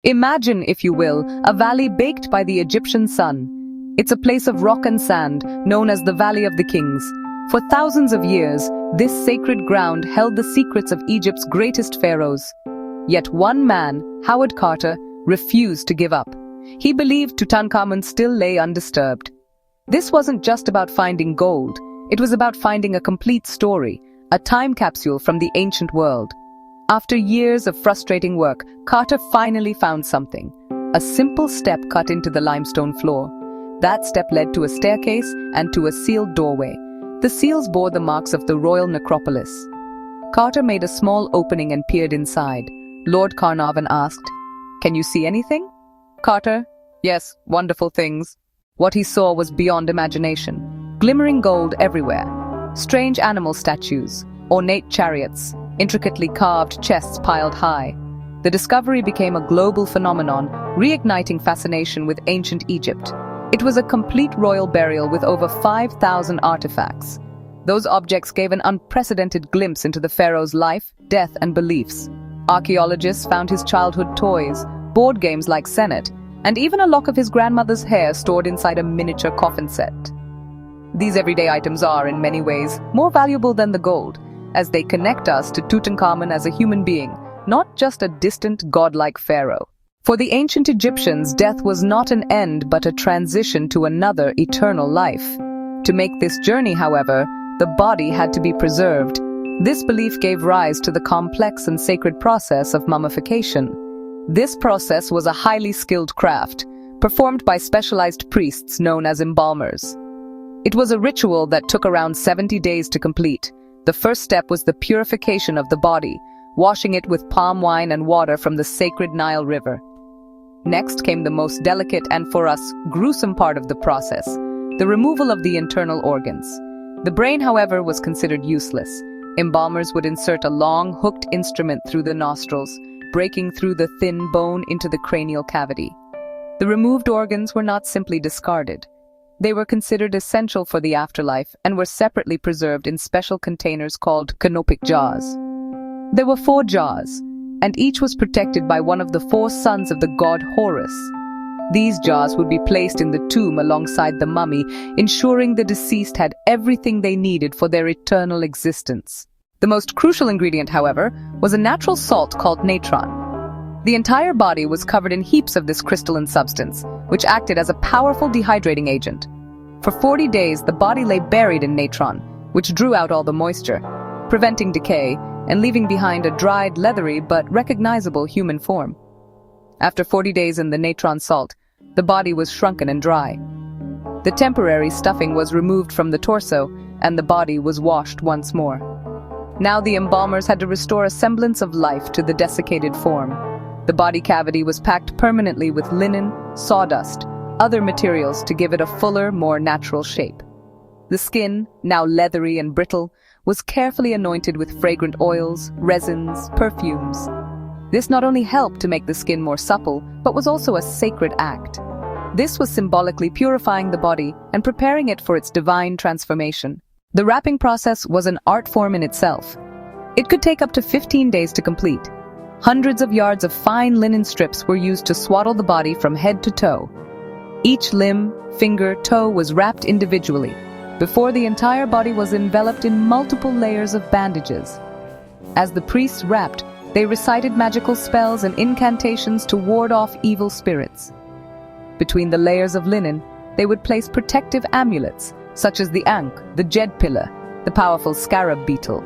Imagine, if you will, a valley baked by the Egyptian sun. It's a place of rock and sand, known as the Valley of the Kings. For thousands of years, this sacred ground held the secrets of Egypt's greatest pharaohs. Yet one man, Howard Carter, refused to give up. He believed Tutankhamen still lay undisturbed. This wasn't just about finding gold. It was about finding a complete story, a time capsule from the ancient world. After years of frustrating work, Carter finally found something. A simple step cut into the limestone floor. That step led to a staircase and to a sealed doorway. The seals bore the marks of the royal necropolis. Carter made a small opening and peered inside. Lord Carnarvon asked, "Can you see anything?" Carter, "Yes, wonderful things." What he saw was beyond imagination. Glimmering gold everywhere. Strange animal statues, ornate chariots, intricately carved chests piled high. The discovery became a global phenomenon, reigniting fascination with ancient Egypt. It was a complete royal burial with over 5,000 artifacts. Those objects gave an unprecedented glimpse into the pharaoh's life, death, and beliefs. Archaeologists found his childhood toys, board games like Senet, and even a lock of his grandmother's hair stored inside a miniature coffin set. These everyday items are, in many ways, more valuable than the gold, as they connect us to Tutankhamen as a human being, not just a distant godlike pharaoh. For the ancient Egyptians, death was not an end but a transition to another eternal life. To make this journey, however, the body had to be preserved. This belief gave rise to the complex and sacred process of mummification. This process was a highly skilled craft, performed by specialized priests known as embalmers. It was a ritual that took around 70 days to complete. The first step was the purification of the body, washing it with palm wine and water from the sacred Nile River. Next came the most delicate and, for us, gruesome part of the process, the removal of the internal organs. The brain, however, was considered useless. Embalmers would insert a long, hooked instrument through the nostrils, breaking through the thin bone into the cranial cavity. The removed organs were not simply discarded. They were considered essential for the afterlife and were separately preserved in special containers called canopic jars. There were 4 jars, and each was protected by one of the 4 sons of the god Horus. These jars would be placed in the tomb alongside the mummy, ensuring the deceased had everything they needed for their eternal existence. The most crucial ingredient, however, was a natural salt called natron. The entire body was covered in heaps of this crystalline substance, which acted as a powerful dehydrating agent. For 40 days, the body lay buried in natron, which drew out all the moisture, preventing decay and leaving behind a dried, leathery but recognizable human form. After 40 days in the natron salt, the body was shrunken and dry. The temporary stuffing was removed from the torso, and the body was washed once more. Now the embalmers had to restore a semblance of life to the desiccated form. The body cavity was packed permanently with linen, sawdust, other materials to give it a fuller, more natural shape. The skin, now leathery and brittle, was carefully anointed with fragrant oils, resins, perfumes. This not only helped to make the skin more supple, but was also a sacred act. This was symbolically purifying the body and preparing it for its divine transformation. The wrapping process was an art form in itself. It could take up to 15 days to complete. Hundreds of yards of fine linen strips were used to swaddle the body from head to toe. Each limb, finger, toe was wrapped individually, before the entire body was enveloped in multiple layers of bandages. As the priests wrapped, they recited magical spells and incantations to ward off evil spirits. Between the layers of linen, they would place protective amulets, such as the ankh, the jed pillar, the powerful scarab beetle.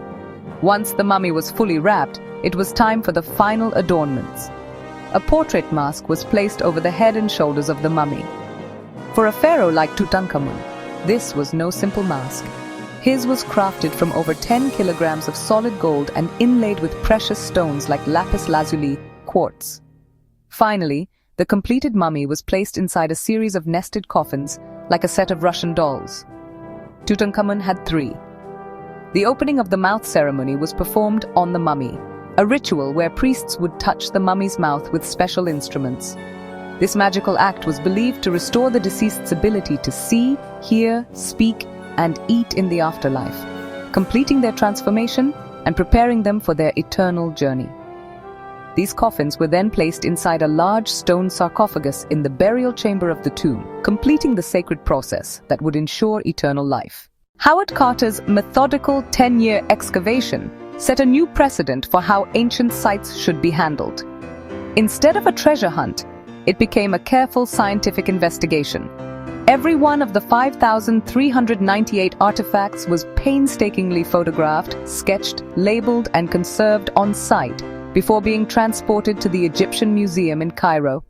Once the mummy was fully wrapped, it was time for the final adornments. A portrait mask was placed over the head and shoulders of the mummy. For a pharaoh like Tutankhamun, this was no simple mask. His was crafted from over 10 kilograms of solid gold and inlaid with precious stones like lapis lazuli, quartz. Finally, the completed mummy was placed inside a series of nested coffins, like a set of Russian dolls. Tutankhamun had 3. The opening of the mouth ceremony was performed on the mummy, a ritual where priests would touch the mummy's mouth with special instruments. This magical act was believed to restore the deceased's ability to see, hear, speak, and eat in the afterlife, completing their transformation and preparing them for their eternal journey. These coffins were then placed inside a large stone sarcophagus in the burial chamber of the tomb, completing the sacred process that would ensure eternal life. Howard Carter's methodical 10-year excavation set a new precedent for how ancient sites should be handled. Instead of a treasure hunt, it became a careful scientific investigation. Every one of the 5,398 artifacts was painstakingly photographed, sketched, labeled, and conserved on site before being transported to the Egyptian Museum in Cairo.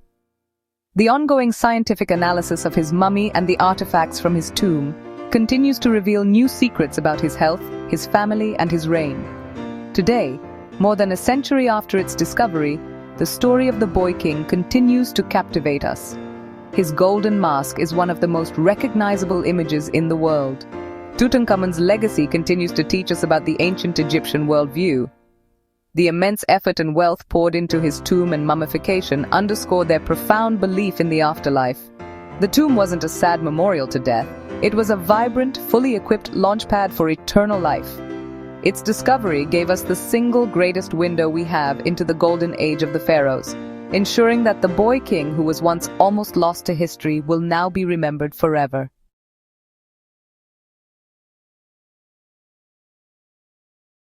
The ongoing scientific analysis of his mummy and the artifacts from his tomb continues to reveal new secrets about his health, his family, and his reign. Today, more than a century after its discovery, the story of the Boy King continues to captivate us. His golden mask is one of the most recognizable images in the world. Tutankhamun's legacy continues to teach us about the ancient Egyptian worldview. The immense effort and wealth poured into his tomb and mummification underscore their profound belief in the afterlife. The tomb wasn't a sad memorial to death. It was a vibrant, fully equipped launchpad for eternal life. Its discovery gave us the single greatest window we have into the golden age of the pharaohs, ensuring that the Boy King, who was once almost lost to history, will now be remembered forever.